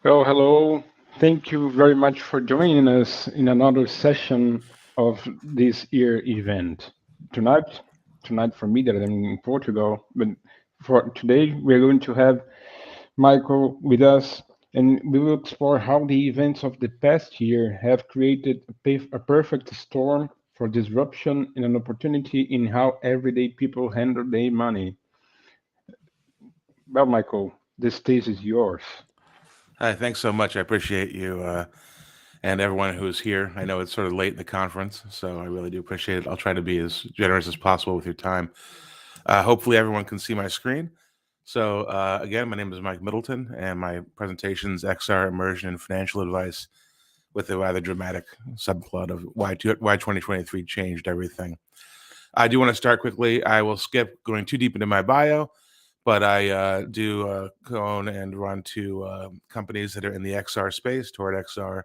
Well, hello. Thank you very much for joining us in another session of this year event. Tonight, tonight for me that I'm in Portugal, but for today we're going to have Michael with us, and we will explore how the events of the past year have created a perfect storm for disruption and an opportunity in how everyday people handle their money. Well, Michael, the stage is yours. Hi, thanks so much. I appreciate you and everyone who's here. I know it's sort of late in the conference, so I really do appreciate it. I'll try to be as generous as possible with your time. Hopefully, everyone can see my screen. So, again, my name is Mike Middleton, and my presentation is XR Immersion and Financial Advice with a rather dramatic subplot of why 2023 changed everything. I do want to start quickly. I will skip going too deep into my bio, but I do co-own and run two companies that are in the XR space, Toward XR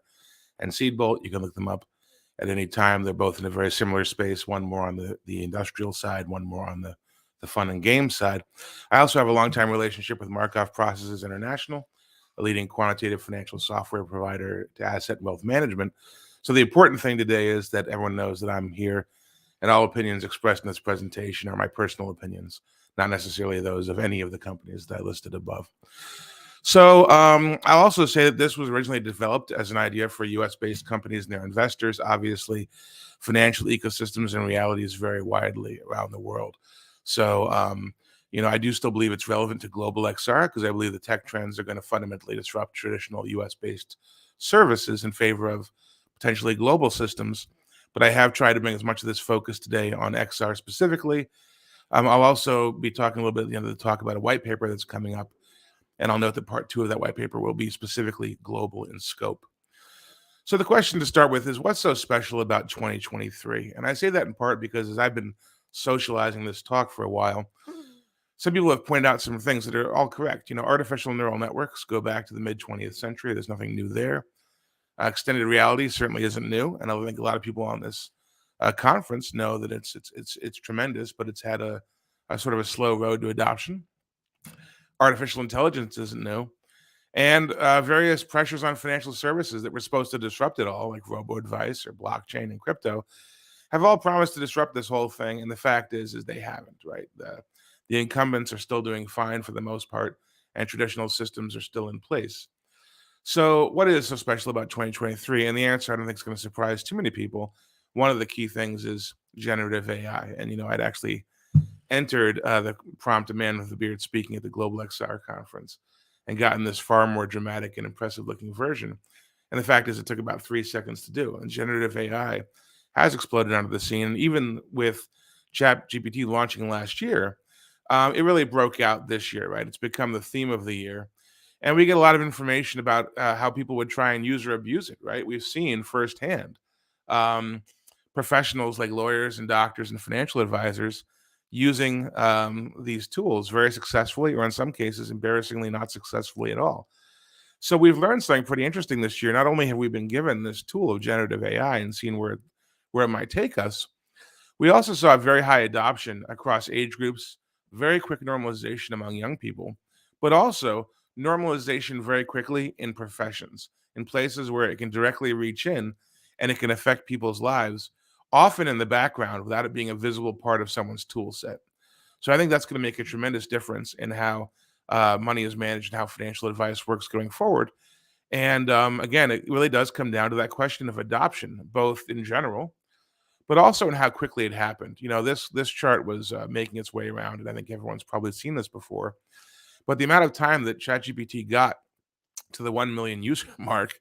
and Seedbolt. You can look them up at any time. They're both in a very similar space, one more on the industrial side, one more on the fun and games side. I also have a long-time relationship with Markov Processes International, a leading quantitative financial software provider to asset and wealth management. So the important thing today is that everyone knows that I'm here, and all opinions expressed in this presentation are my personal opinions, not necessarily those of any of the companies that I listed above. So I'll also say that this was originally developed as an idea for US-based companies and their investors. Obviously, financial ecosystems and realities vary widely around the world. So, I do still believe it's relevant to global XR because I believe the tech trends are going to fundamentally disrupt traditional US-based services in favor of potentially global systems. But I have tried to bring as much of this focus today on XR specifically. I'll also be talking a little bit at the end of the talk about a white paper that's coming up. And I'll note that part 2 of that white paper will be specifically global in scope. So the question to start with is, what's so special about 2023? And I say that in part because as I've been socializing this talk for a while, some people have pointed out some things that are all correct. Artificial neural networks go back to the mid-20th century. There's nothing new there. Extended reality certainly isn't new. And I think a lot of people on this conference know that it's tremendous, but it's had a sort of a slow road to adoption. Artificial intelligence isn't new, and various pressures on financial services that were supposed to disrupt it all, like robo-advice or blockchain and crypto, have all promised to disrupt this whole thing. And the fact is they haven't, right? The incumbents are still doing fine for the most part, and traditional systems are still in place. So what is so special about 2023? And the answer, I don't think, is going to surprise too many people. One of the key things is generative AI. And, I'd actually entered the prompt "A Man with a Beard" speaking at the Global XR conference and gotten this far more dramatic and impressive looking version. And the fact is, it took about 3 seconds to do. And generative AI has exploded onto the scene. And even with Chat GPT launching last year, it really broke out this year, right? It's become the theme of the year. And we get a lot of information about how people would try and use or abuse it, right? We've seen firsthand um, professionals like lawyers and doctors and financial advisors using these tools very successfully, or in some cases, embarrassingly not successfully at all. So we've learned something pretty interesting this year. Not only have we been given this tool of generative AI and seen where it might take us, we also saw very high adoption across age groups, very quick normalization among young people, but also normalization very quickly in professions, in places where it can directly reach in and it can affect people's lives, often in the background without it being a visible part of someone's tool set. So I think that's going to make a tremendous difference in how money is managed and how financial advice works going forward. And again, it really does come down to that question of adoption, both in general, but also in how quickly it happened. This chart was making its way around, and I think everyone's probably seen this before. But the amount of time that ChatGPT got to the 1 million user mark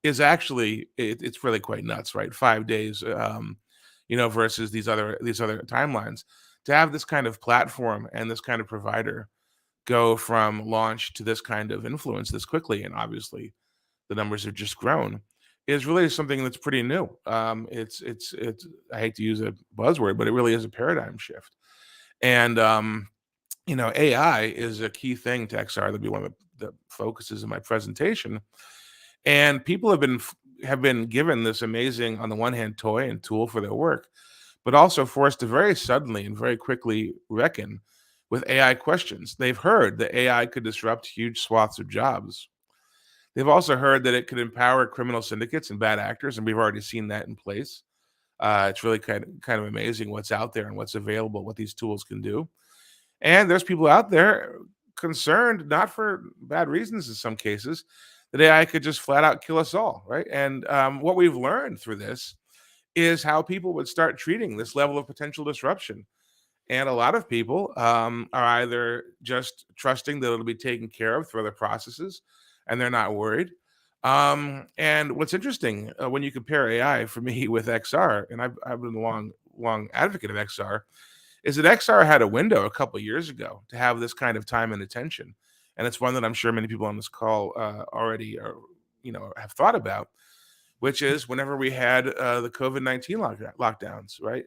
is actually it's really quite nuts, right? 5 days, versus these other timelines. To have this kind of platform and this kind of provider go from launch to this kind of influence this quickly, and obviously the numbers have just grown, is really something that's pretty new. It's I hate to use a buzzword, but it really is a paradigm shift. And AI is a key thing to XR. That'll be one of the focuses of my presentation. And people have been given this amazing, on the one hand, toy and tool for their work, but also forced to very suddenly and very quickly reckon with AI questions. They've heard that AI could disrupt huge swaths of jobs. They've also heard that it could empower criminal syndicates and bad actors, and we've already seen that in place. It's really kind of amazing what's out there and what's available, what these tools can do. And there's people out there concerned, not for bad reasons in some cases, that AI could just flat out kill us all, right? And what we've learned through this is how people would start treating this level of potential disruption. And a lot of people are either just trusting that it'll be taken care of through other processes and they're not worried. And what's interesting when you compare AI for me with XR, and I've been a long advocate of XR, is that XR had a window a couple years ago to have this kind of time and attention. And it's one that I'm sure many people on this call already have thought about, which is whenever we had the COVID-19 lockdowns, right?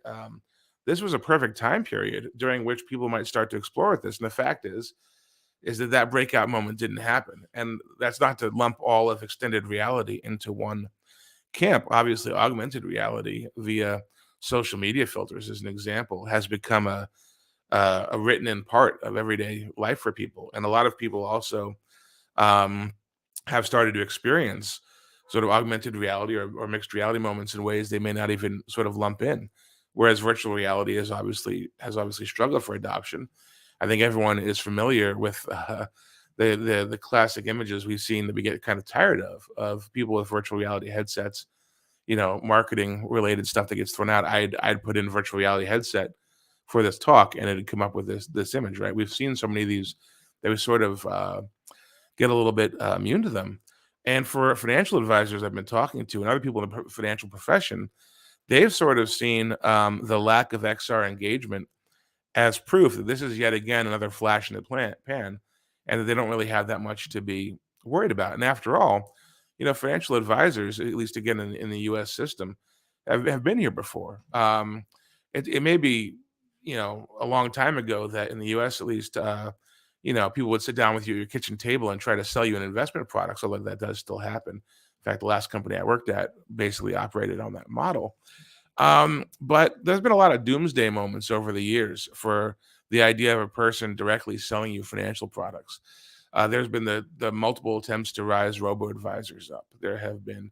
This was a perfect time period during which people might start to explore this. And the fact is that breakout moment didn't happen. And that's not to lump all of extended reality into one camp. Obviously, augmented reality via social media filters, as an example, has become a written in part of everyday life for people. And a lot of people also um, have started to experience sort of augmented reality or mixed reality moments in ways they may not even sort of lump in. Whereas virtual reality has obviously struggled for adoption. I think everyone is familiar with the classic images we've seen that we get kind of tired of people with virtual reality headsets. Marketing related stuff that gets thrown out. I'd put in virtual reality headset for this talk, and it'd come up with this image. Right? We've seen so many of these that we sort of get a little bit immune to them. And for financial advisors I've been talking to and other people in the financial profession, they've sort of seen the lack of XR engagement as proof that this is yet again another flash in the pan, and that they don't really have that much to be worried about. And after all, financial advisors, at least again in the U.S. system, have been here before. It may be, a long time ago that in the U.S. at least, people would sit down with you at your kitchen table and try to sell you an investment product. So that does still happen. In fact, the last company I worked at basically operated on that model. But there's been a lot of doomsday moments over the years for the idea of a person directly selling you financial products. There's been the multiple attempts to rise robo advisors up. There have been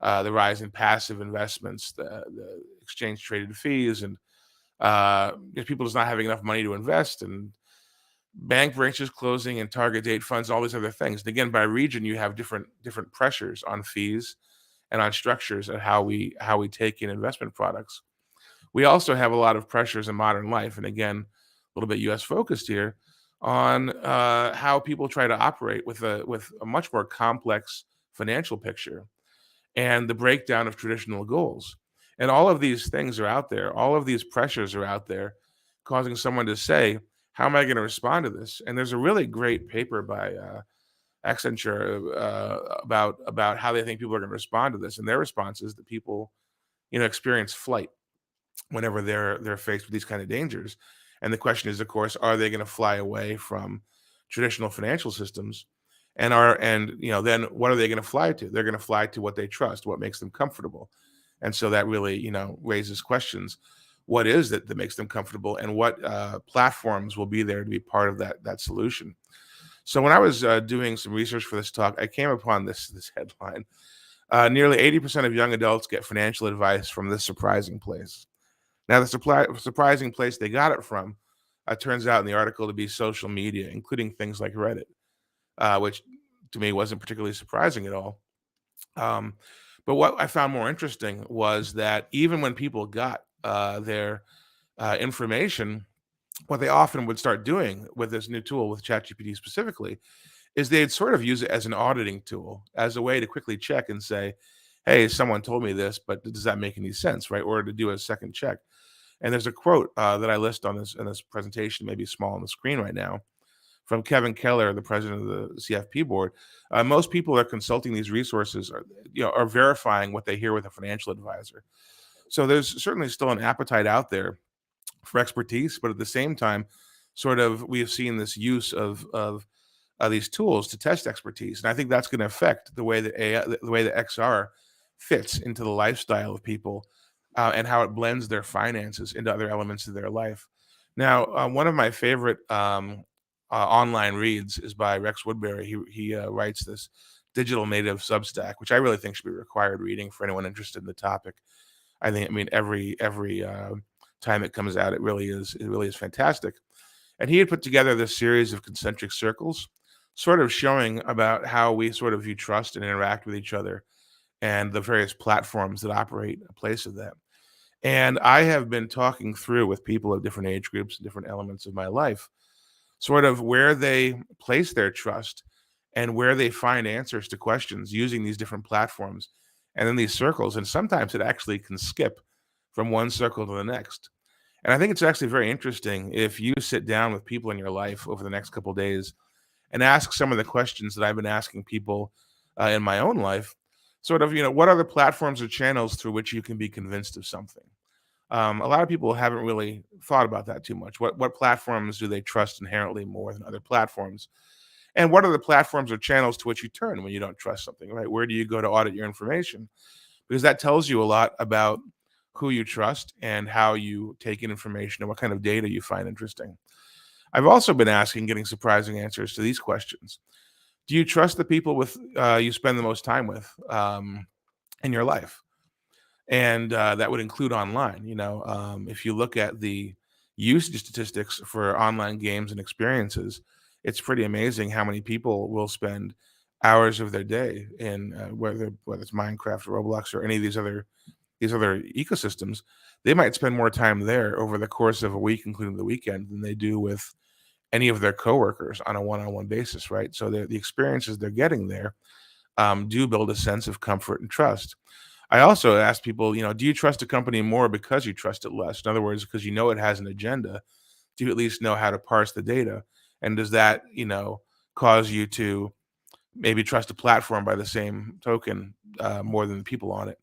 the rise in passive investments, the exchange traded fees, and people just not having enough money to invest, and bank branches closing, and target date funds, all these other things. And again, by region, you have different pressures on fees and on structures and how we take in investment products. We also have a lot of pressures in modern life, and again, little bit U.S. focused here, on how people try to operate with a much more complex financial picture and the breakdown of traditional goals. And all of these things are out there. All of these pressures are out there, causing someone to say, "How am I going to respond to this?" And there's a really great paper by Accenture about how they think people are going to respond to this, and their response is that people, experience flight whenever they're faced with these kind of dangers. And the question is, of course, are they going to fly away from traditional financial systems? Then what are they going to fly to? They're going to fly to what they trust, what makes them comfortable. And so that really, raises questions. What is it that makes them comfortable, and what platforms will be there to be part of that solution? So when I was doing some research for this talk, I came upon this headline. Nearly 80% of young adults get financial advice from this surprising place. Now, the surprising place they got it from turns out in the article to be social media, including things like Reddit, which to me wasn't particularly surprising at all. Um, but what I found more interesting was that even when people got their information, what they often would start doing with this new tool, with ChatGPT specifically, is they'd sort of use it as an auditing tool, as a way to quickly check and say, "Hey, someone told me this, but does that make any sense?" Right? Or to do a second check. And there's a quote that I list on this in this presentation, maybe small on the screen right now, from Kevin Keller, the president of the CFP board. Most people are consulting these resources, are verifying what they hear with a financial advisor. So there's certainly still an appetite out there for expertise, but at the same time, sort of we have seen this use of these tools to test expertise, and I think that's going to affect the way that the way that XR fits into the lifestyle of people, and how it blends their finances into other elements of their life. Now, one of my favorite online reads is by Rex Woodbury. He writes this digital native Substack, which I really think should be required reading for anyone interested in the topic. I mean, every time it comes out, it really is fantastic. And he had put together this series of concentric circles, sort of showing about how we sort of view trust and interact with each other, and the various platforms that operate in place of that. And I have been talking through with people of different age groups and different elements of my life, sort of where they place their trust and where they find answers to questions using these different platforms and then these circles. And sometimes it actually can skip from one circle to the next. And I think it's actually very interesting if you sit down with people in your life over the next couple of days and ask some of the questions that I've been asking people in my own life. Sort of, what are the platforms or channels through which you can be convinced of something? A lot of people haven't really thought about that too much. What platforms do they trust inherently more than other platforms? And what are the platforms or channels to which you turn when you don't trust something, right? Where do you go to audit your information? Because that tells you a lot about who you trust and how you take in information and what kind of data you find interesting. I've also been asking, getting surprising answers to these questions. Do you trust the people with you spend the most time with in your life? And that would include online. If you look at the usage statistics for online games and experiences, it's pretty amazing how many people will spend hours of their day in whether it's Minecraft or Roblox or any of these other ecosystems. They might spend more time there over the course of a week, including the weekend, than they do with any of their coworkers on a one-on-one basis, right? So the experiences they're getting there do build a sense of comfort and trust. I also ask people, do you trust a company more because you trust it less? In other words, because you know it has an agenda, do you at least know how to parse the data? And does that, cause you to maybe trust a platform by the same token more than the people on it?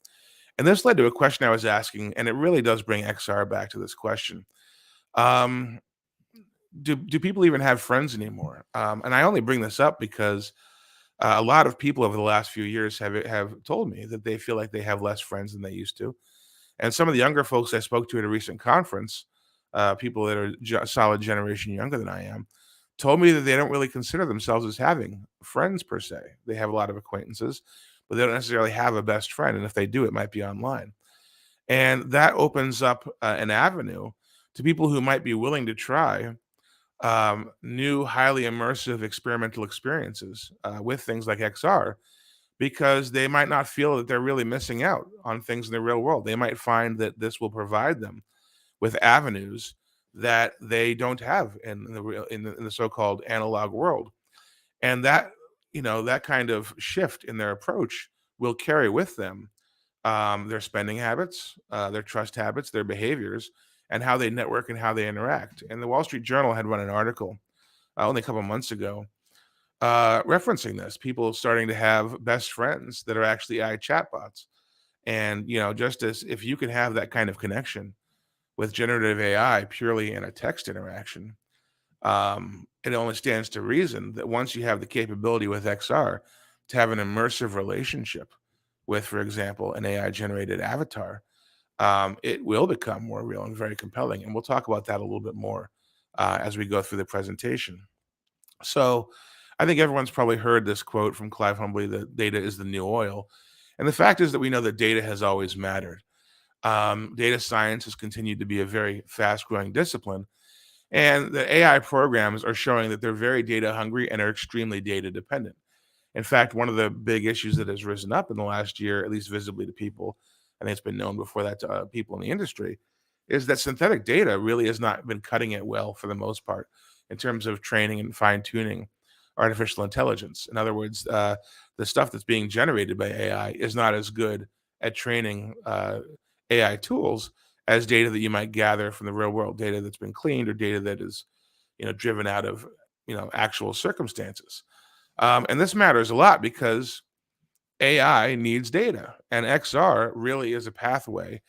And this led to a question I was asking, and it really does bring XR back to this question. Um, do people even have friends anymore? And I only bring this up because a lot of people over the last few years have told me that they feel like they have less friends than they used to. And some of the younger folks I spoke to at a recent conference, people that are solid generation younger than I am, told me that they don't really consider themselves as having friends per se. They have a lot of acquaintances, but they don't necessarily have a best friend. And if they do, it might be online. And that opens up an avenue to people who might be willing to try new, highly immersive experimental experiences with things like XR, because they might not feel that they're really missing out on things in the real world. They might find that this will provide them with avenues that they don't have in the real in the so-called analog world. And that, that kind of shift in their approach will carry with them their spending habits, their trust habits, their behaviors, and how they network and how they interact. And the Wall Street Journal had run an article only a couple months ago referencing this. People starting to have best friends that are actually AI chatbots. And just as if you can have that kind of connection with generative AI purely in a text interaction, it only stands to reason that once you have the capability with XR to have an immersive relationship with, for example, an AI generated avatar, it will become more real and very compelling. And we'll talk about that a little bit more as we go through the presentation. So I think everyone's probably heard this quote from Clive Humbly that data is the new oil. And the fact is that we know that data has always mattered. Data science has continued to be a very fast growing discipline. And the AI programs are showing that they're very data hungry and are extremely data dependent. In fact, one of the big issues that has risen up in the last year, at least visibly to people, I think it's been known before that to people in the industry, is that synthetic data really has not been cutting it well for the most part in terms of training and fine tuning artificial intelligence. In other words, the stuff that's being generated by AI is not as good at training AI tools as data that you might gather from the real world, data that's been cleaned or data that is, driven out of, actual circumstances. And this matters a lot because AI needs data, and XR really is a pathway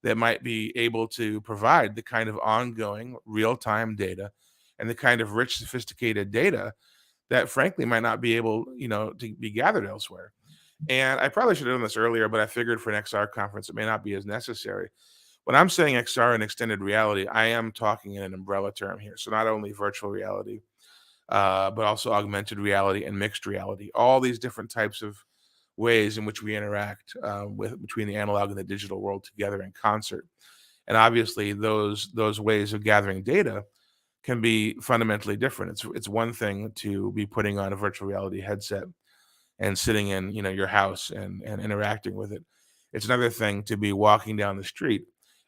that might be able to provide the kind of ongoing real time data and the kind of rich, sophisticated data that, frankly, might not be able, to be gathered elsewhere. And I probably should have done this earlier, but I figured for an XR conference, it may not be as necessary. When I'm saying XR and extended reality, I am talking in an umbrella term here. So not only virtual reality, but also augmented reality and mixed reality. All these different types of ways in which we interact with between the analog and the digital world together in concert. And obviously, those ways of gathering data can be fundamentally different. It's one thing to be putting on a virtual reality headset and sitting in your house and interacting with it. It's another thing to be walking down the street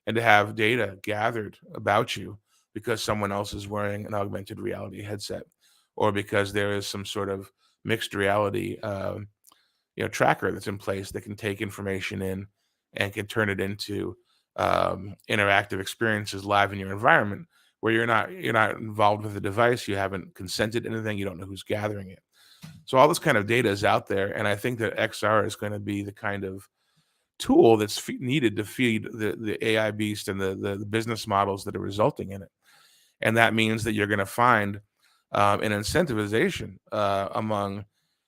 and to have data gathered about you because someone else is wearing an augmented reality headset or because there is some sort of mixed reality tracker that's in place that can take information in and can turn it into interactive experiences live in your environment where you're not involved with the device, you haven't consented to anything, you don't know who's gathering it. So all this kind of data is out there, and I think that XR is going to be the kind of tool that's needed to feed the AI beast and the business models that are resulting in it. And that means that you're going to find an incentivization among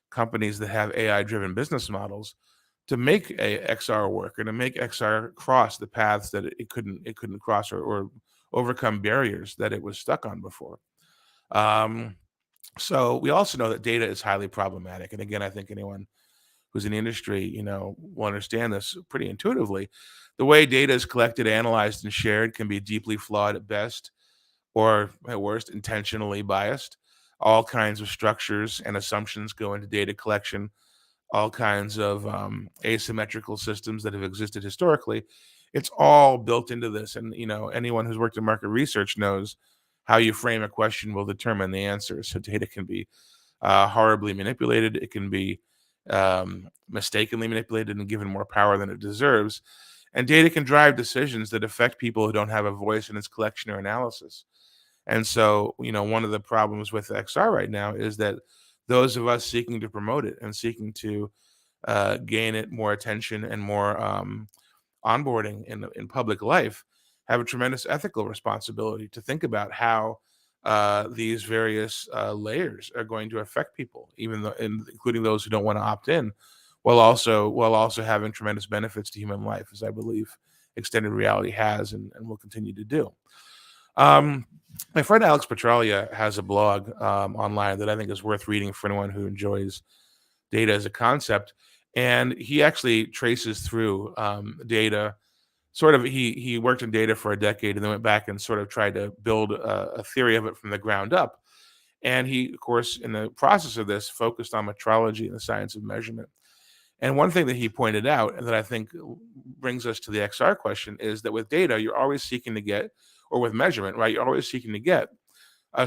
companies that have AI driven business models to make a XR work and to make XR cross the paths that it couldn't cross or overcome barriers that it was stuck on before. Um, so we also know that data is highly problematic. And again, I think anyone who's in the industry, will understand this pretty intuitively. The way data is collected, analyzed, and shared can be deeply flawed at best, or at worst, intentionally biased. All kinds of structures and assumptions go into data collection, all kinds of asymmetrical systems that have existed historically. It's all built into this. And, anyone who's worked in market research knows how you frame a question will determine the answer. So data can be horribly manipulated. It can be mistakenly manipulated and given more power than it deserves. And data can drive decisions that affect people who don't have a voice in its collection or analysis. And so, one of the problems with XR right now is that those of us seeking to promote it and seeking to gain it more attention and more onboarding in public life have a tremendous ethical responsibility to think about how these various layers are going to affect people, even though, including those who don't want to opt in, while also having tremendous benefits to human life, as I believe extended reality has and will continue to do. Um, my friend Alex Petralia has a blog online that I think is worth reading for anyone who enjoys data as a concept, and he actually traces through data. Sort of, he worked in data for a decade and then went back and sort of tried to build a theory of it from the ground up. And he, of course, in the process of this, focused on metrology and the science of measurement. And one thing that he pointed out, and that I think brings us to the XR question, is that with data, you're always seeking to get, or with measurement, right? You're always seeking to get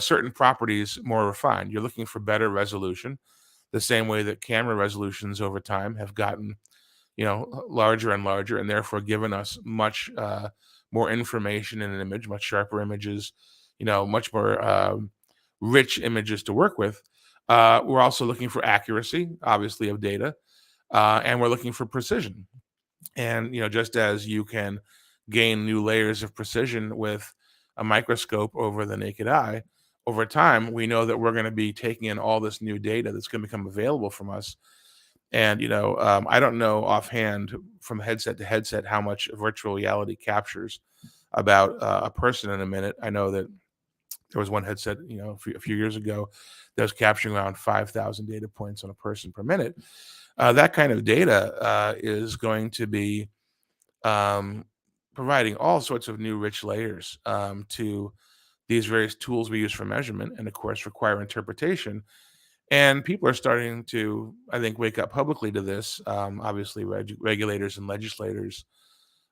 certain properties more refined. You're looking for better resolution, the same way that camera resolutions over time have gotten, larger and larger, and therefore given us much more information in an image, much sharper images, much more rich images to work with. We're also looking for accuracy, obviously, of data, and we're looking for precision. And just as you can gain new layers of precision with a microscope over the naked eye, over time we know that we're going to be taking in all this new data that's going to become available from us. And I don't know offhand from headset to headset how much virtual reality captures about a person in a minute. I know that there was one headset, a few years ago, that was capturing around 5,000 data points on a person per minute. That kind of data is going to be um, providing all sorts of new rich layers to these various tools we use for measurement, and of course require interpretation. And people are starting to, I think, wake up publicly to this. Obviously, regulators and legislators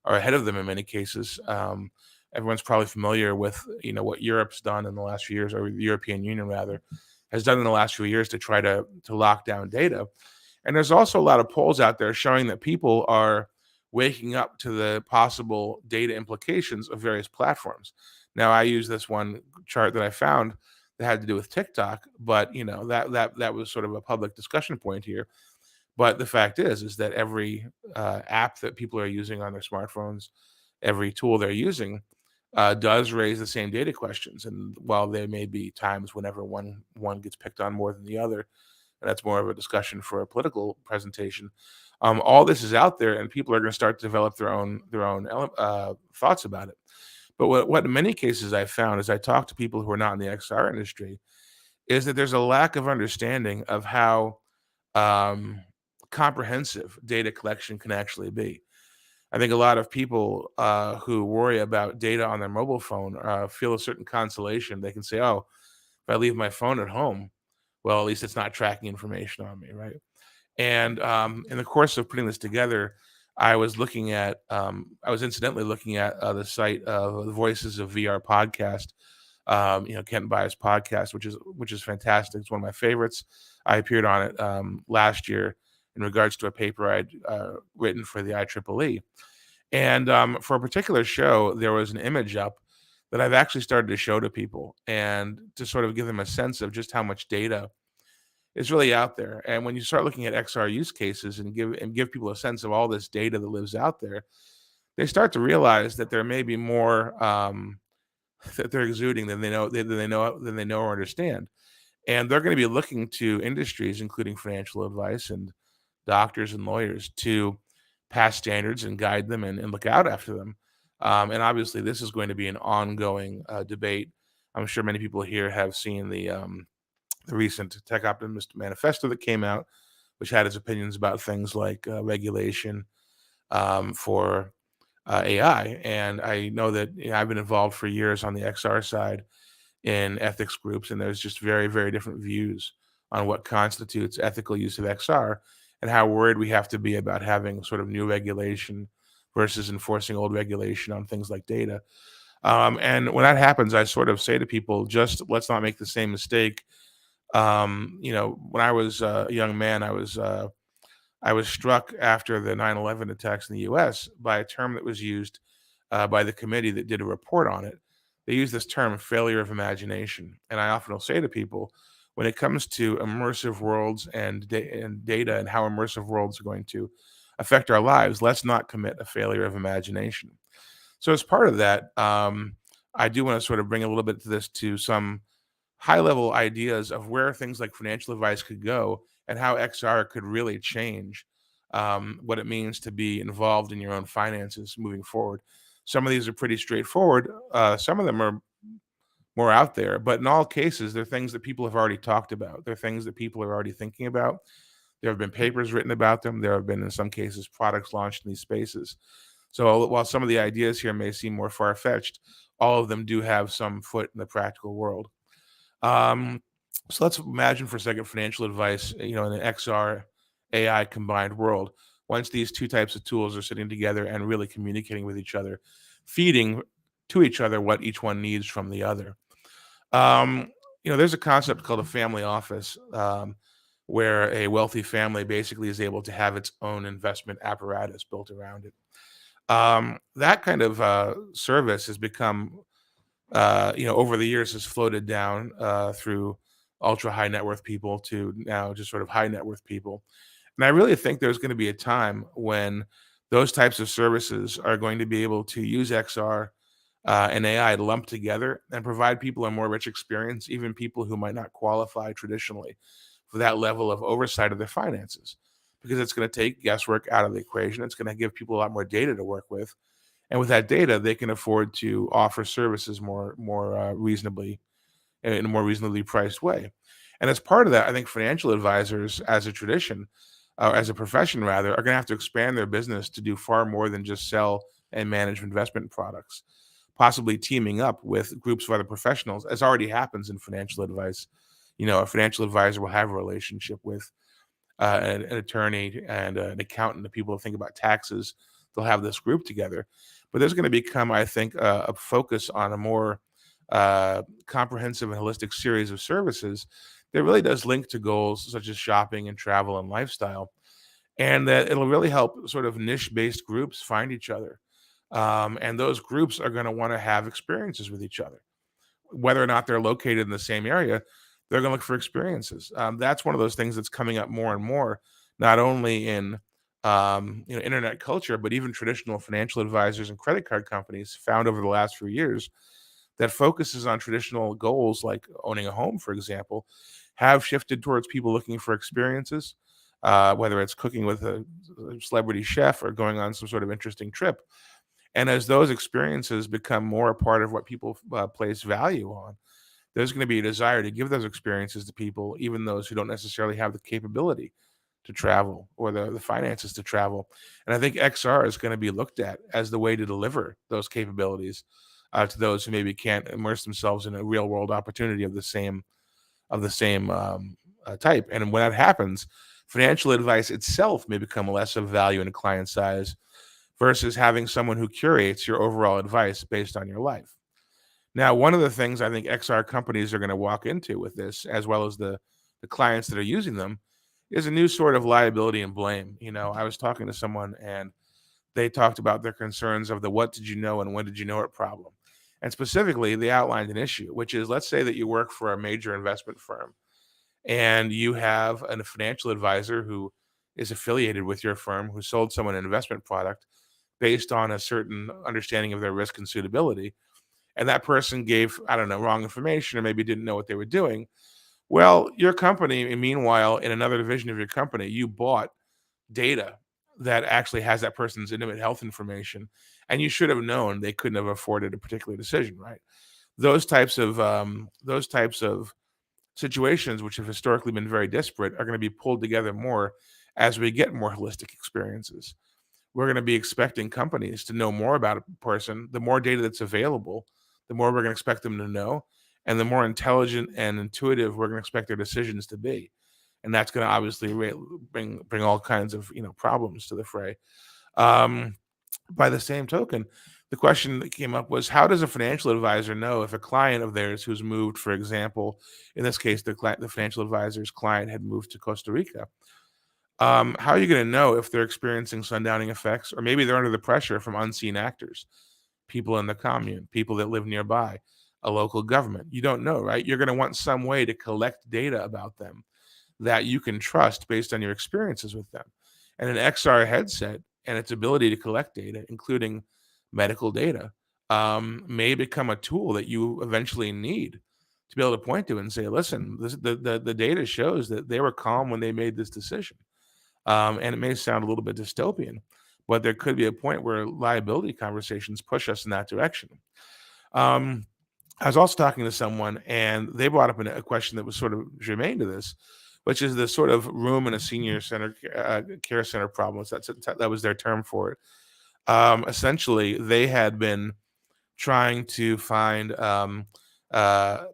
are ahead of them in many cases. Everyone's probably familiar with what Europe's done in the last few years, or the European Union rather, has done in the last few years to try to lock down data. And there's also a lot of polls out there showing that people are waking up to the possible data implications of various platforms. Now, I use this one chart that I found that had to do with TikTok, but that was sort of a public discussion point here. But the fact is that every app that people are using on their smartphones, every tool they're using, does raise the same data questions. And while there may be times whenever one gets picked on more than the other, and that's more of a discussion for a political presentation. All this is out there, and people are going to start to develop their own thoughts about it. But what in many cases I found as I talk to people who are not in the XR industry is that there's a lack of understanding of how um, comprehensive data collection can actually be. I think a lot of people who worry about data on their mobile phone feel a certain consolation. They can say, "Oh, if I leave my phone at home, well, at least it's not tracking information on me, right?" And in the course of putting this together, I was incidentally looking at the site of the Voices of VR podcast, Kent Bias podcast, which is fantastic. It's one of my favorites. I appeared on it last year in regards to a paper I'd written for the IEEE. And for a particular show, there was an image up that I've actually started to show to people and to sort of give them a sense of just how much data is really out there. And when you start looking at XR use cases and give people a sense of all this data that lives out there, they start to realize that there may be more that they're exuding than they know or understand. And they're going to be looking to industries, including financial advice and doctors and lawyers, to pass standards and guide them and look out after them. And obviously, this is going to be an ongoing debate. I'm sure many people here have seen the recent Tech Optimist manifesto that came out, which had its opinions about things like regulation for AI. And I know that I've been involved for years on the XR side in ethics groups, and there's just very, very different views on what constitutes ethical use of XR and how worried we have to be about having sort of new regulation versus enforcing old regulation on things like data. And when that happens, I sort of say to people, just let's not make the same mistake. When I was a young man, I was struck after the 9/11 attacks in the U.S. by a term that was used by the committee that did a report on it. They use this term failure of imagination. And I often will say to people, when it comes to immersive worlds and data and how immersive worlds are going to affect our lives, let's not commit a failure of imagination. So, as part of that, I do want to sort of bring a little bit to this to some high level ideas of where things like financial advice could go and how XR could really change what it means to be involved in your own finances moving forward. Some of these are pretty straightforward. Some of them are more out there, but in all cases, they're things that people have already talked about. They're things that people are already thinking about. There have been papers written about them. There have been, in some cases, products launched in these spaces. So while some of the ideas here may seem more far fetched, all of them do have some foot in the practical world. Um, so let's imagine for a second financial advice, in an XR AI combined world. Once these two types of tools are sitting together and really communicating with each other, feeding to each other what each one needs from the other. Um, there's a concept called a family office, where a wealthy family basically is able to have its own investment apparatus built around it. That kind of service has become, over the years, has floated down through ultra high net worth people to now just sort of high net worth people. And I really think there's going to be a time when those types of services are going to be able to use XR and AI lumped together and provide people a more rich experience, even people who might not qualify traditionally for that level of oversight of their finances, because it's going to take guesswork out of the equation. It's going to give people a lot more data to work with, and with that data, they can afford to offer services more reasonably, in a more reasonably priced way. And as part of that, I think financial advisors, as a tradition, as a profession rather, are going to have to expand their business to do far more than just sell and manage investment products, possibly teaming up with groups of other professionals, as already happens in financial advice. A financial advisor will have a relationship with an attorney and an accountant, the people who think about taxes. They'll have this group together. But there's going to become, I think, a focus on a more comprehensive and holistic series of services that really does link to goals such as shopping and travel and lifestyle. And that it'll really help sort of niche based groups find each other. And those groups are going to want to have experiences with each other, whether or not they're located in the same area. They're going to look for experiences. That's one of those things that's coming up more and more, not only in internet culture, but even traditional financial advisors and credit card companies found over the last few years that focuses on traditional goals like owning a home, for example, have shifted towards people looking for experiences, whether it's cooking with a celebrity chef or going on some sort of interesting trip. And as those experiences become more a part of what people place value on, there's going to be a desire to give those experiences to people, even those who don't necessarily have the capability to travel or the finances to travel. And I think XR is going to be looked at as the way to deliver those capabilities to those who maybe can't immerse themselves in a real world opportunity of the same type. And when that happens, financial advice itself may become less of value in a client size versus having someone who curates your overall advice based on your life. Now, one of the things I think XR companies are going to walk into with this, as well as the clients that are using them, is a new sort of liability and blame. I was talking to someone and they talked about their concerns of the what did you know and when did you know it problem. And specifically, they outlined an issue, which is, let's say that you work for a major investment firm and you have a financial advisor who is affiliated with your firm who sold someone an investment product based on a certain understanding of their risk and suitability. And that person gave, I don't know, wrong information or maybe didn't know what they were doing. Well, your company, meanwhile, in another division of your company, you bought data that actually has that person's intimate health information, and you should have known they couldn't have afforded a particular decision, right? Those types of situations, which have historically been very disparate, are going to be pulled together more as we get more holistic experiences. We're going to be expecting companies to know more about a person. The more data that's available, the more we're going to expect them to know, and the more intelligent and intuitive we're going to expect their decisions to be. And that's going to obviously bring all kinds of problems to the fray. Um, by the same token, the question that came up was, how does a financial advisor know if a client of theirs who's moved, for example, in this case, the financial advisor's client had moved to Costa Rica? How are you going to know if they're experiencing sundowning effects, or maybe they're under the pressure from unseen actors, people in the commune, people that live nearby, a local government? You don't know, right? You're going to want some way to collect data about them that you can trust based on your experiences with them. And an XR headset and its ability to collect data, including medical data, may become a tool that you eventually need to be able to point to and say, listen, the data shows that they were calm when they made this decision. And it may sound a little bit dystopian, but there could be a point where liability conversations push us in that direction. Um, I was also talking to someone, and they brought up a question that was sort of germane to this, which is the sort of room in a senior center care center problem. That was their term for it. Essentially, they had been trying to find a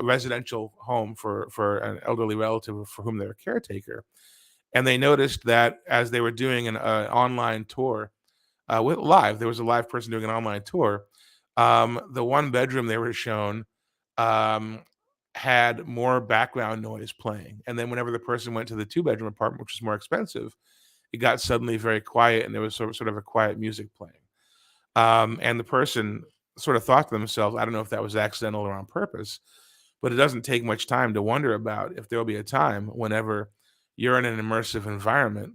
residential home for an elderly relative for whom they're a caretaker, and they noticed that as they were doing an online tour, there was a live person doing an online tour. The one bedroom they were shown um, had more background noise playing, and then whenever the person went to the two-bedroom apartment, which was more expensive, it got suddenly very quiet, and there was sort of a quiet music playing. And the person sort of thought to themselves, I don't know if that was accidental or on purpose, but it doesn't take much time to wonder about if there'll be a time whenever you're in an immersive environment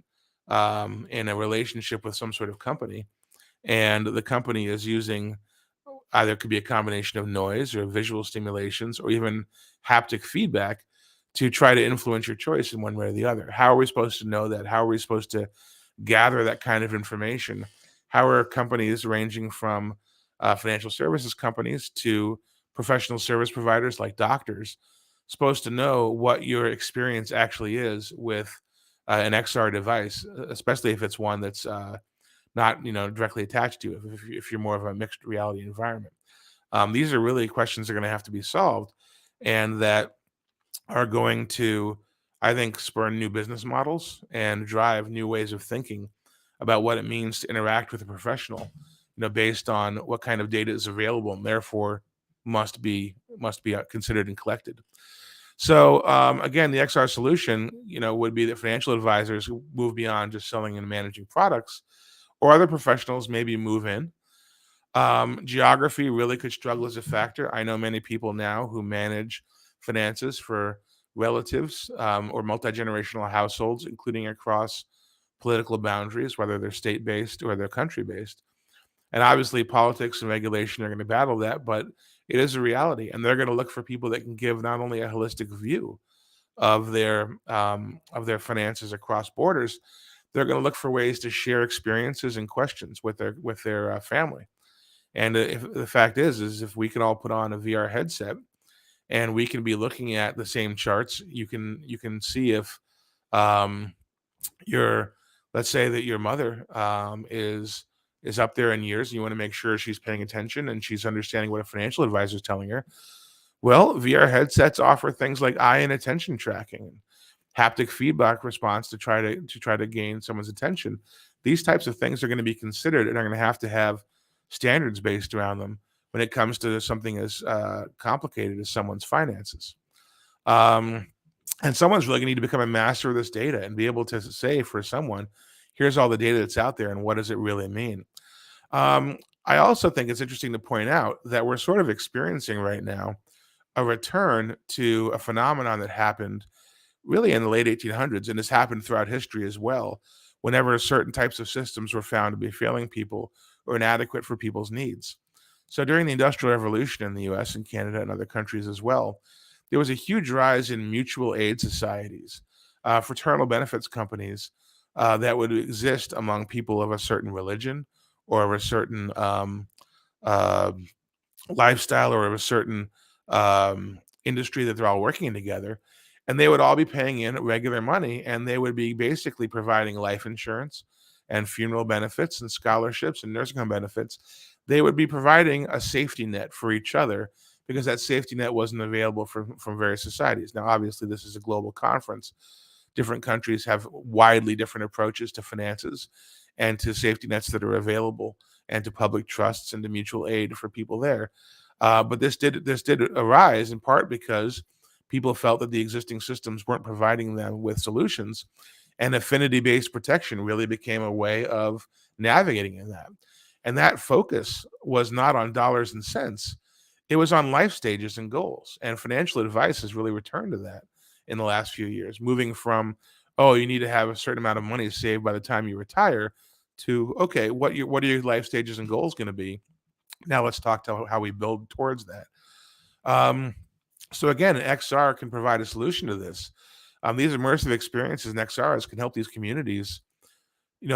in a relationship with some sort of company, and the company is using either it could be a combination of noise or visual stimulations or even haptic feedback to try to influence your choice in one way or the other. How are we supposed to know that? How are we supposed to gather that kind of information? How are companies ranging from financial services companies to professional service providers like doctors supposed to know what your experience actually is with an XR device, especially if it's one that's not directly attached to it, if you're more of a mixed reality environment? These are really questions that are going to have to be solved, and that are going to, I think, spur new business models and drive new ways of thinking about what it means to interact with a professional, based on what kind of data is available and therefore must be considered and collected. So again, the XR solution, would be that financial advisors move beyond just selling and managing products, or other professionals maybe move in. Geography really could struggle as a factor. I know many people now who manage finances for relatives or multi generational households, including across political boundaries, whether they're state based or they're country based. And obviously, politics and regulation are going to battle that, but it is a reality. And they're going to look for people that can give not only a holistic view of their finances across borders. They're going to look for ways to share experiences and questions with their family. And if the fact is if we can all put on a VR headset and we can be looking at the same charts, you can see if um, your let's say that your mother is up there in years, and you want to make sure she's paying attention and she's understanding what a financial advisor is telling her. Well, VR headsets offer things like eye and attention tracking, haptic feedback response to try to gain someone's attention. These types of things are going to be considered and are going to have standards based around them when it comes to something as complicated as someone's finances. Um, and someone's really going to need to become a master of this data and be able to say for someone, here's all the data that's out there and what does it really mean. I also think it's interesting to point out that we're sort of experiencing right now a return to a phenomenon that happened really in the late 1800s, and has happened throughout history as well, whenever certain types of systems were found to be failing people or inadequate for people's needs. So during the Industrial Revolution in the US and Canada and other countries as well, there was a huge rise in mutual aid societies, fraternal benefits companies that would exist among people of a certain religion or of a certain uh, lifestyle or of a certain industry that they're all working together. And they would all be paying in regular money, and they would be basically providing life insurance and funeral benefits and scholarships and nursing home benefits. They would be providing a safety net for each other because that safety net wasn't available from various societies. Now, obviously, this is a global conference. Different countries have widely different approaches to finances and to safety nets that are available, and to public trusts and to mutual aid for people there. But this did arise in part because people felt that the existing systems weren't providing them with solutions, and affinity-based protection really became a way of navigating in that. And that focus was not on dollars and cents; it was on life stages and goals. And financial advice has really returned to that in the last few years, moving from, oh, you need to have a certain amount of money saved by the time you retire, to, okay, what are your life stages and goals going to be? Now let's talk to how we build towards that. Um, so again, XR can provide a solution to this. These immersive experiences and XRs can help these communities,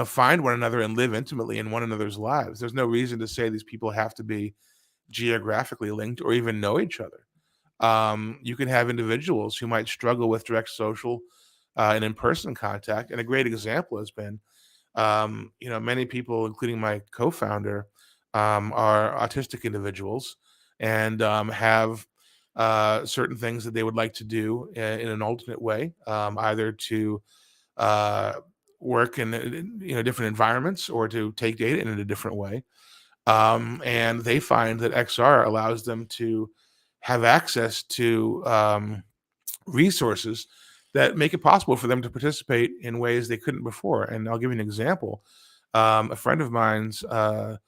find one another and live intimately in one another's lives. There's no reason to say these people have to be geographically linked or even know each other. You can have individuals who might struggle with direct social and in-person contact. And a great example has been, many people, including my co-founder, are autistic individuals and have certain things that they would like to do in an alternate way, either to uh, work in different environments or to take data in a different way. And they find that XR allows them to have access to resources that make it possible for them to participate in ways they couldn't before. And I'll give you an example. A friend of mine's son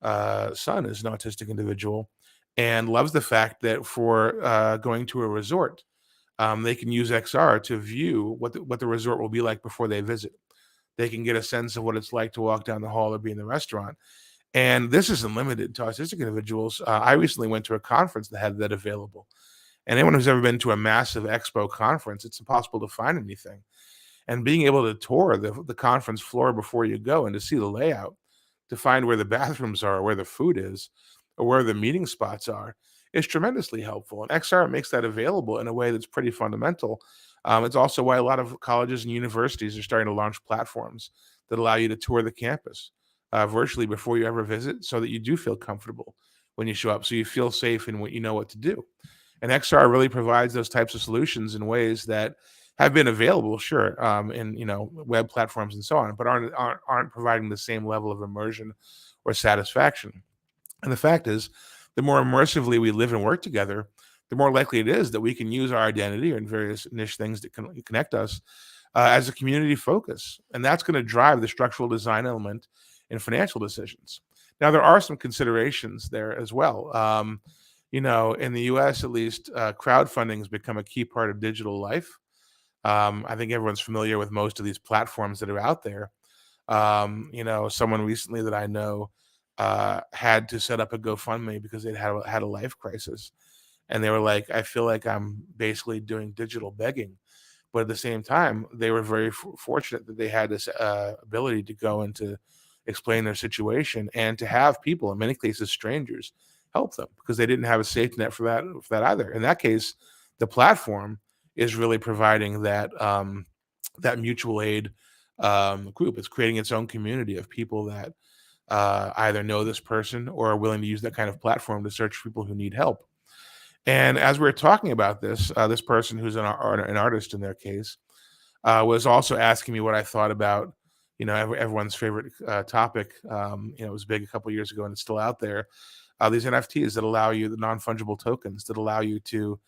is an autistic individual and loves the fact that for going to a resort, they can use XR to view what the resort will be like before they visit. They can get a sense of what it's like to walk down the hall or be in the restaurant. And this isn't limited to autistic individuals. I recently went to a conference that had that available. And anyone who's ever been to a massive expo conference, it's impossible to find anything. And being able to tour the conference floor before you go and to see the layout, to find where the bathrooms are, where the food is, or where the meeting spots are, is tremendously helpful. And XR makes that available in a way that's pretty fundamental. It's also why a lot of colleges and universities are starting to launch platforms that allow you to tour the campus virtually before you ever visit, so that you do feel comfortable when you show up, so you feel safe in what you know what to do. And XR really provides those types of solutions in ways that have been available, sure, in web platforms and so on, but aren't providing the same level of immersion or satisfaction. And the fact is, the more immersively we live and work together, the more likely it is that we can use our identity and various niche things that can connect us as a community focus. And that's going to drive the structural design element in financial decisions. Now, there are some considerations there as well. In the US, at least, crowdfunding has become a key part of digital life. I think everyone's familiar with most of these platforms that are out there. Someone recently that I know had to set up a GoFundMe because they'd had a life crisis. And they were like, I feel like I'm basically doing digital begging. But at the same time, they were very fortunate that they had this ability to go and to explain their situation and to have people, in many cases strangers, help them because they didn't have a safety net for that either. In that case, the platform is really providing that mutual aid group. It's creating its own community of people that either know this person or are willing to use that kind of platform to search for people who need help. And as we were talking about this, this person who's an artist in their case was also asking me what I thought about, everyone's favorite topic. It was big a couple years ago and it's still out there. These NFTs that allow you, the non-fungible tokens that allow you to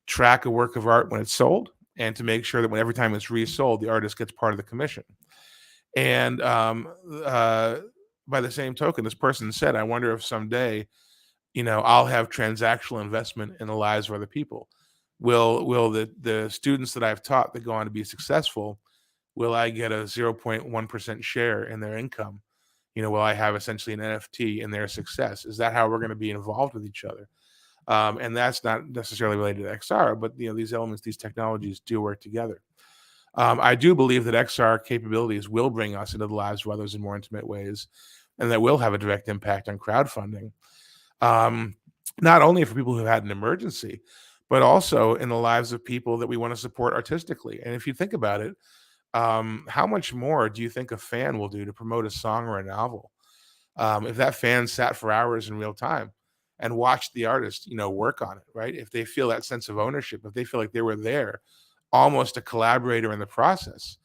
track a work of art when it's sold and to make sure that when every time it's resold, the artist gets part of the commission. And by the same token, this person said, I wonder if someday, I'll have transactional investment in the lives of other people. Will the students that I've taught that go on to be successful, will I get a 0.1% share in their income? Will I have essentially an NFT in their success? Is that how we're going to be involved with each other? And that's not necessarily related to XR, but these elements, these technologies do work together. I do believe that XR capabilities will bring us into the lives of others in more intimate ways, and that will have a direct impact on crowdfunding. Not only for people who had an emergency, but also in the lives of people that we want to support artistically. And if you think about it, how much more do you think a fan will do to promote a song or a novel? If that fan sat for hours in real time and watched the artist, work on it, right? If they feel that sense of ownership, if they feel like they were there, almost a collaborator in the process.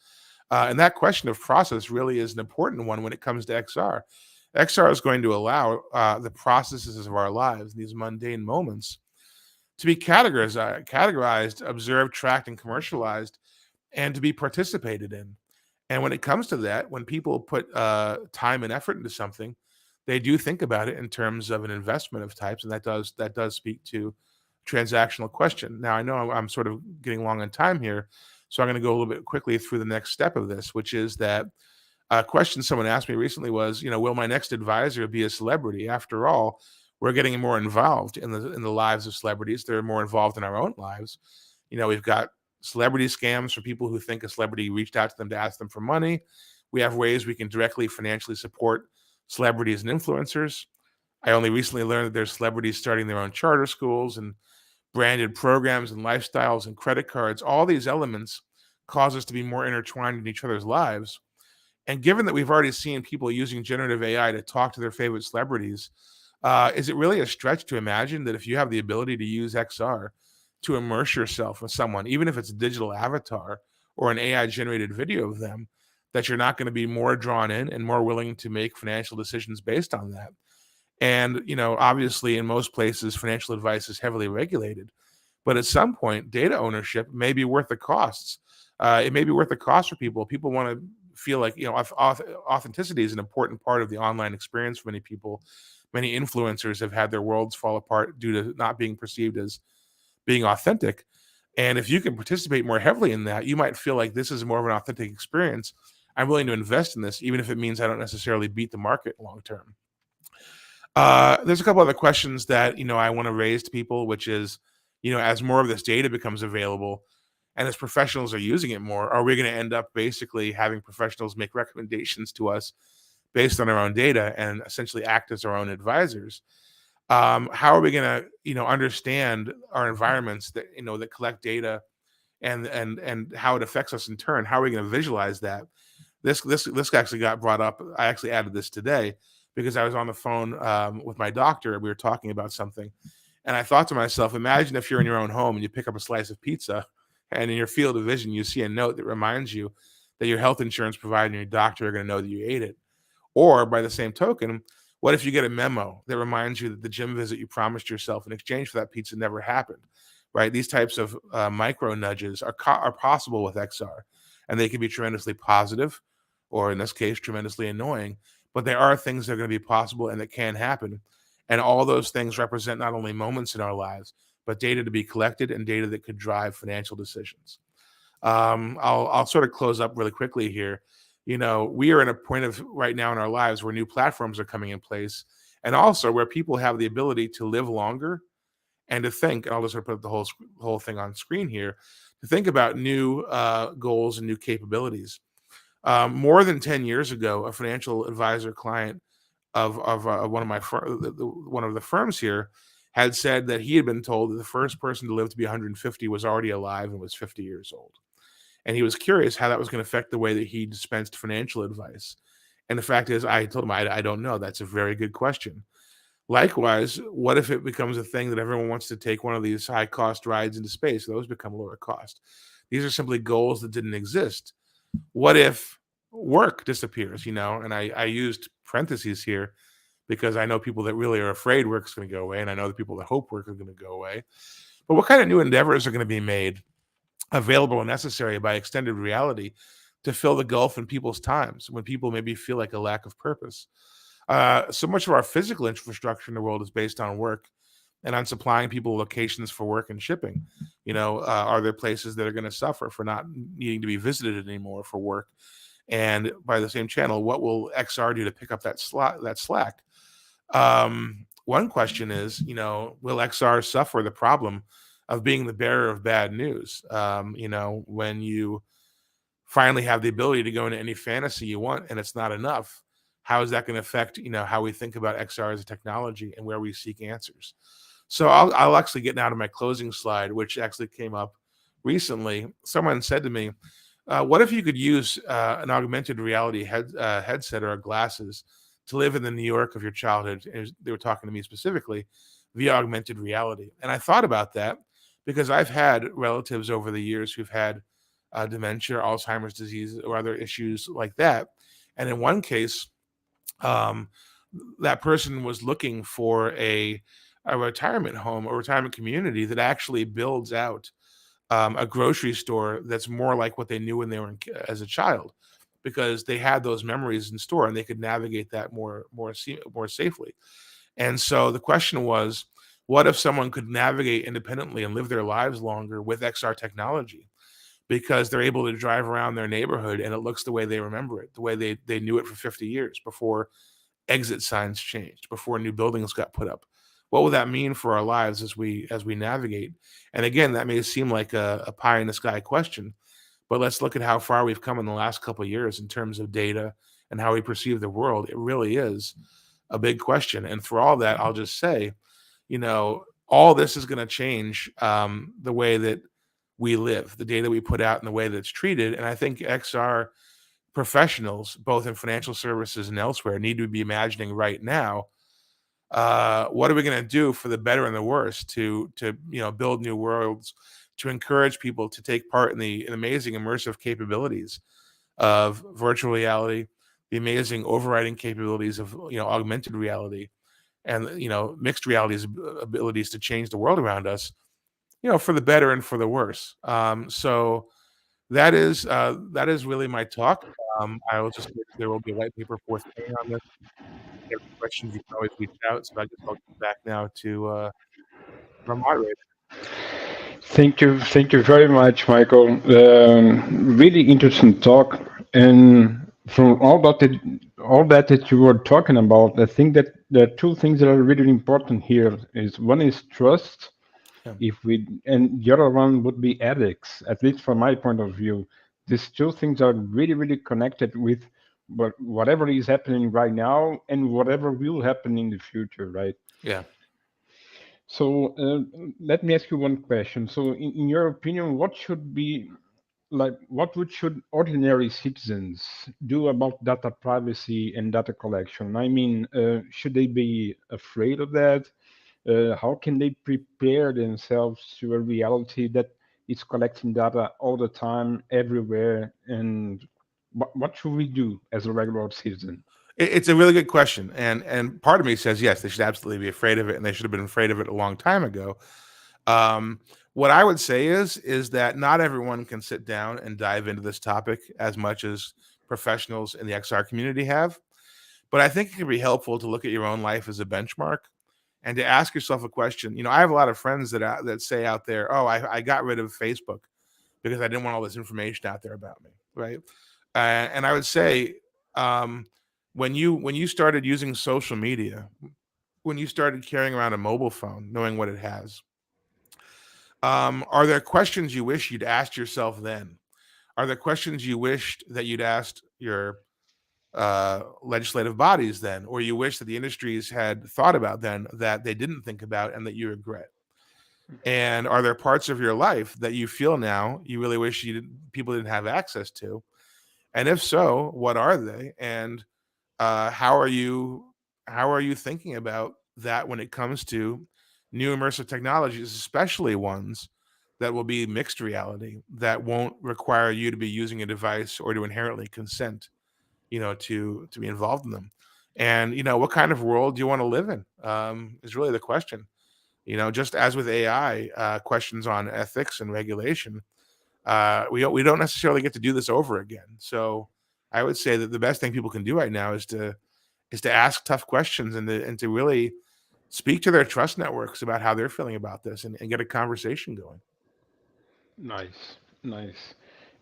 And that question of process really is an important one when it comes to XR. XR is going to allow the processes of our lives, these mundane moments, to be categorized, observed, tracked, and commercialized, and to be participated in. And when it comes to that, when people put time and effort into something, they do think about it in terms of an investment of types, and that does speak to transactional question. Now, I know I'm sort of getting long on time here, so I'm going to go a little bit quickly through the next step of this, which is that a question someone asked me recently was, will my next advisor be a celebrity? After all, we're getting more involved in the lives of celebrities. They're more involved in our own lives. We've got celebrity scams for people who think a celebrity reached out to them to ask them for money. We have ways we can directly financially support celebrities and influencers. I only recently learned that there's celebrities starting their own charter schools and branded programs and lifestyles and credit cards. All these elements cause us to be more intertwined in each other's lives. And given that we've already seen people using generative AI to talk to their favorite celebrities, is it really a stretch to imagine that if you have the ability to use XR to immerse yourself with someone, even if it's a digital avatar or an AI generated video of them, that you're not going to be more drawn in and more willing to make financial decisions based on that? And, obviously in most places, financial advice is heavily regulated. But at some point, data ownership may be worth the costs. It may be worth the cost for people. People want to feel like, authenticity is an important part of the online experience for many people. Many influencers have had their worlds fall apart due to not being perceived as being authentic. And if you can participate more heavily in that, you might feel like this is more of an authentic experience. I'm willing to invest in this, even if it means I don't necessarily beat the market long term. There's a couple other questions that I want to raise to people, which is, as more of this data becomes available, and as professionals are using it more, are we going to end up basically having professionals make recommendations to us based on our own data and essentially act as our own advisors? How are we going to understand our environments that collect data and how it affects us in turn? How are we going to visualize that? This actually got brought up. I actually added this today because I was on the phone with my doctor. We were talking about something, and I thought to myself, imagine if you're in your own home and you pick up a slice of pizza, and in your field of vision you see a note that reminds you that your health insurance provider and your doctor are going to know that you ate it. Or by the same token, what if you get a memo that reminds you that the gym visit you promised yourself in exchange for that pizza never happened? Right? These types of micro nudges are possible with XR, and they can be tremendously positive, or in this case, tremendously annoying. But there are things that are going to be possible and that can happen, and all those things represent not only moments in our lives, but data to be collected and data that could drive financial decisions. I'll sort of close up really quickly here. We are in a point of right now in our lives where new platforms are coming in place, and also where people have the ability to live longer and to think. And I'll just sort of put the whole thing on screen here to think about new goals and new capabilities. More than 10 years ago, a financial advisor client of one of one of the firms here had said that he had been told that the first person to live to be 150 was already alive and was 50 years old. And he was curious how that was going to affect the way that he dispensed financial advice. And the fact is, I told him, I don't know. That's a very good question. Likewise, what if it becomes a thing that everyone wants to take one of these high cost rides into space? Those become lower cost. These are simply goals that didn't exist. What if work disappears? And I used parentheses here because I know people that really are afraid work's going to go away, and I know the people that hope work is going to go away. But what kind of new endeavors are going to be made available and necessary by extended reality to fill the gulf in people's times when people maybe feel like a lack of purpose? So much of our physical infrastructure in the world is based on work and on supplying people locations for work and shipping. Are there places that are going to suffer for not needing to be visited anymore for work? And by the same channel, what will XR do to pick up that slack? One question is, will XR suffer the problem of being the bearer of bad news? When you finally have the ability to go into any fantasy you want and it's not enough, how is that going to affect, how we think about XR as a technology and where we seek answers? So I'll actually get now to my closing slide, which actually came up recently. Someone said to me, what if you could use an augmented reality headset or glasses to live in the New York of your childhood? And they were talking to me specifically via augmented reality. And I thought about that because I've had relatives over the years who've had dementia, Alzheimer's disease, or other issues like that. And in one case, um, that person was looking for a retirement home, a retirement community that actually builds out a grocery store that's more like what they knew when they were as a child, because they had those memories in store and they could navigate that more safely. And so the question was, what if someone could navigate independently and live their lives longer with XR technology? Because they're able to drive around their neighborhood and it looks the way they remember it, the way they knew it for 50 years before exit signs changed, before new buildings got put up. What will that mean for our lives as we navigate? And again, that may seem like a pie in the sky question, but let's look at how far we've come in the last couple of years in terms of data and how we perceive the world. It really is a big question. And for all that, I'll just say, all this is going to change the way that we live, the data we put out, and the way that it's treated. And I think XR professionals, both in financial services and elsewhere, need to be imagining right now, what are we going to do for the better and the worse to build new worlds, to encourage people to take part in the amazing immersive capabilities of virtual reality, the amazing overriding capabilities of augmented reality, and mixed reality's abilities to change the world around us, for the better and for the worse. So that is really my talk. I will just there will be a white paper forthcoming on this. If you have any questions, you can always reach out. So I guess I'll get back now to our moderator. Thank you very much, Michael. Really interesting talk, and from all that you were talking about, I think that there are two things that are really important here. Is one is trust, Yeah. if we, and the other one would be ethics. At least from my point of view, these two things are really connected with whatever is happening right now and whatever will happen in the future, right? Yeah. So let me ask you one question. So, in your opinion, what should be like should ordinary citizens do about data privacy and data collection? I mean, should they be afraid of that? How can they prepare themselves to a reality that is collecting data all the time, everywhere? And what should we do as a regular citizen? It's a really good question, and part of me says yes, they should absolutely be afraid of it, and they should have been afraid of it a long time ago. Um, what I would say is that not everyone can sit down and dive into this topic as much as professionals in the XR community have. But I think it can be helpful to look at your own life as a benchmark and to ask yourself a question. I have a lot of friends that say out there, "Oh, I got rid of Facebook because I didn't want all this information out there about me," right? And I would say, um, when you started using social media, when you started carrying around a mobile phone, knowing what it has, are there questions you wish you'd asked yourself then? Are there questions you wished that you'd asked your legislative bodies then, or you wish that the industries had thought about then that they didn't think about and that you regret? And are there parts of your life that you feel now you really wish people didn't have access to? And if so, what are they? And how are you thinking about that when it comes to new immersive technologies, especially ones that will be mixed reality that won't require you to be using a device or to inherently consent, to be involved in them? And what kind of world do you want to live in? Is really the question. Just as with AI, questions on ethics and regulation, we don't necessarily get to do this over again. So I would say that the best thing people can do right now is to ask tough questions and to really speak to their trust networks about how they're feeling about this and get a conversation going. Nice, nice.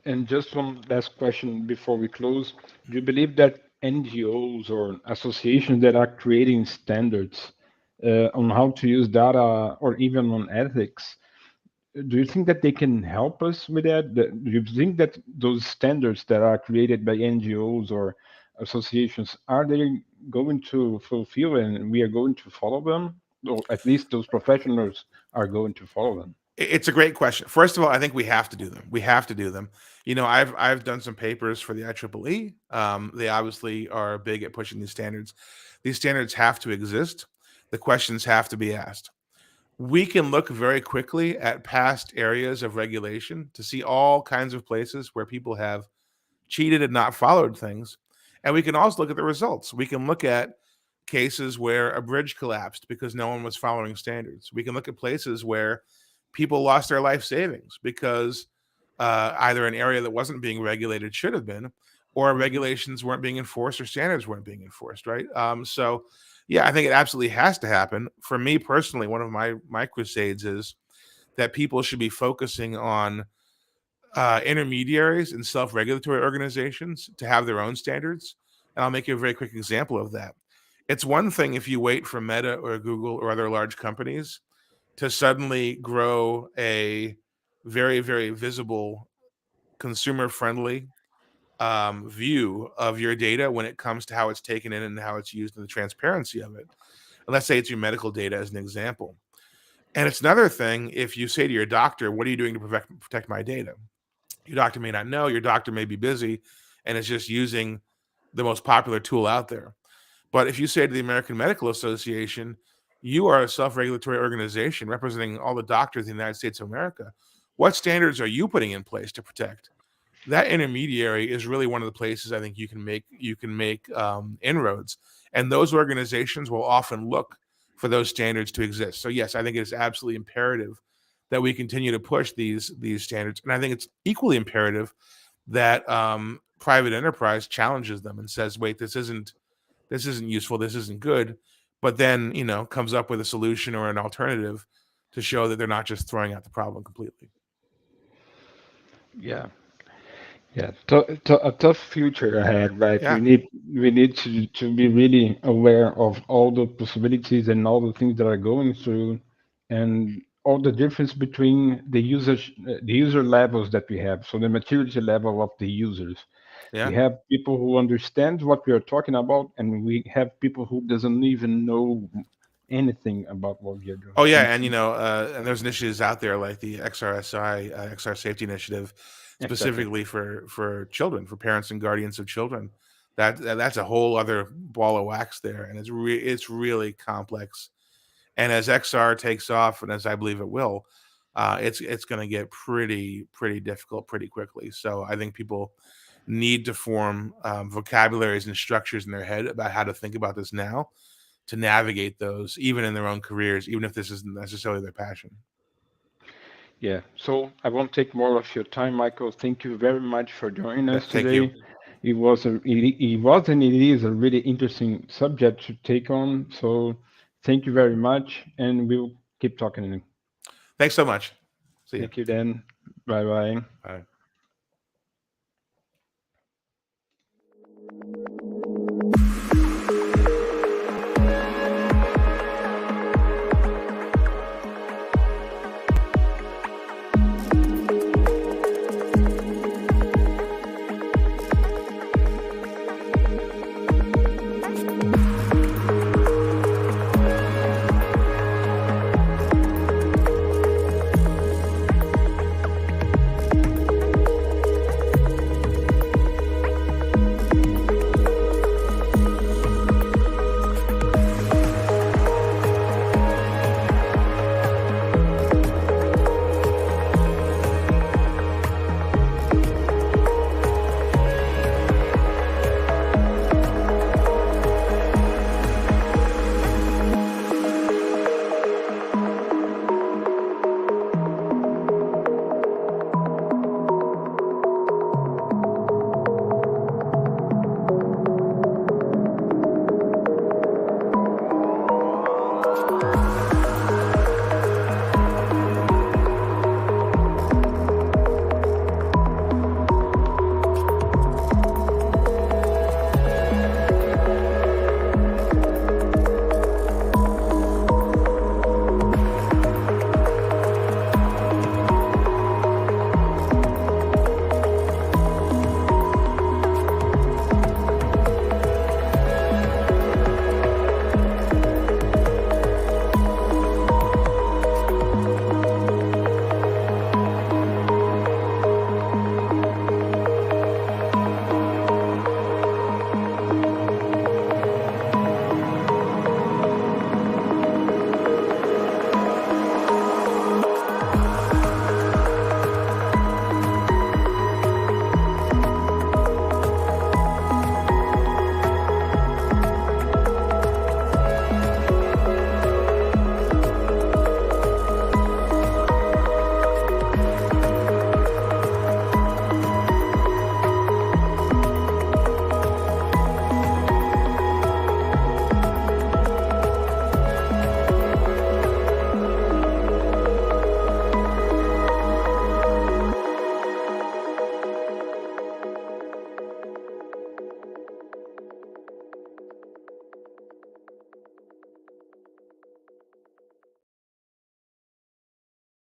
And just one last question before we close. Do you believe that NGOs or associations that are creating standards on how to use data or even on ethics, do you think that they can help us with that? Do you think that those standards that are created by NGOs or associations, are they going to fulfill and we are going to follow them? Or at least those professionals are going to follow them? It's a great question. First of all, I think we have to do them. We have to do them. I've done some papers for the IEEE. They obviously are big at pushing these standards. These standards have to exist. The questions have to be asked. We can look very quickly at past areas of regulation to see all kinds of places where people have cheated and not followed things. And we can also look at the results. We can look at cases where a bridge collapsed because no one was following standards. We can look at places where people lost their life savings because either an area that wasn't being regulated should have been, or Mhm. regulations weren't being enforced or standards weren't being enforced, right? So, yeah, I think it absolutely has to happen. For me personally, one of my crusades is that people should be focusing on intermediaries and self-regulatory organizations to have their own standards. And I'll make you a very quick example of that. It's one thing if you wait for Meta or Google or other large companies to suddenly grow a very, very visible, consumer-friendly view of your data when it comes to how it's taken in and how it's used and the transparency of it. And let's say it's your medical data as an example. And it's another thing if you say to your doctor, "What are you doing to protect my data?" Your doctor may not know, your doctor may be busy and is just using the most popular tool out there. But if you say to the American Medical Association, "You are a self-regulatory organization representing all the doctors in the United States of America. What standards are you putting in place to protect?" That intermediary is really one of the places I think you can make inroads. And those organizations will often look for those standards to exist. So yes, I think it is absolutely imperative that we continue to push these standards, and I think it's equally imperative that private enterprise challenges them and says, "Wait, this isn't useful. This isn't good," but then comes up with a solution or an alternative to show that they're not just throwing out the problem completely. Yeah, yeah. A tough future ahead, right? Yeah, We need to be really aware of all the possibilities and all the things that are going through, and all the difference between the user levels that we have. So the maturity level of the users. We yeah. have people who understand what we are talking about, and we have people who doesn't even know anything about what we are doing. Oh yeah, And and and there's initiatives out there like the XRSI, XR Safety Initiative, exactly. specifically for children, for parents and guardians of children. That's a whole other ball of wax there, and it's really complex. And as XR takes off, and as I believe it will, it's going to get pretty difficult pretty quickly. So I think people need to form vocabularies and structures in their head about how to think about this now to navigate those, even in their own careers, even if this isn't necessarily their passion. Yeah. So I won't take more of your time, Michael. Thank you very much for joining us Thank you. today. It was and it is a really interesting subject to take on. So thank you very much, and we'll keep talking. Thanks so much. See you. Thank you, Dan. Bye bye. Bye.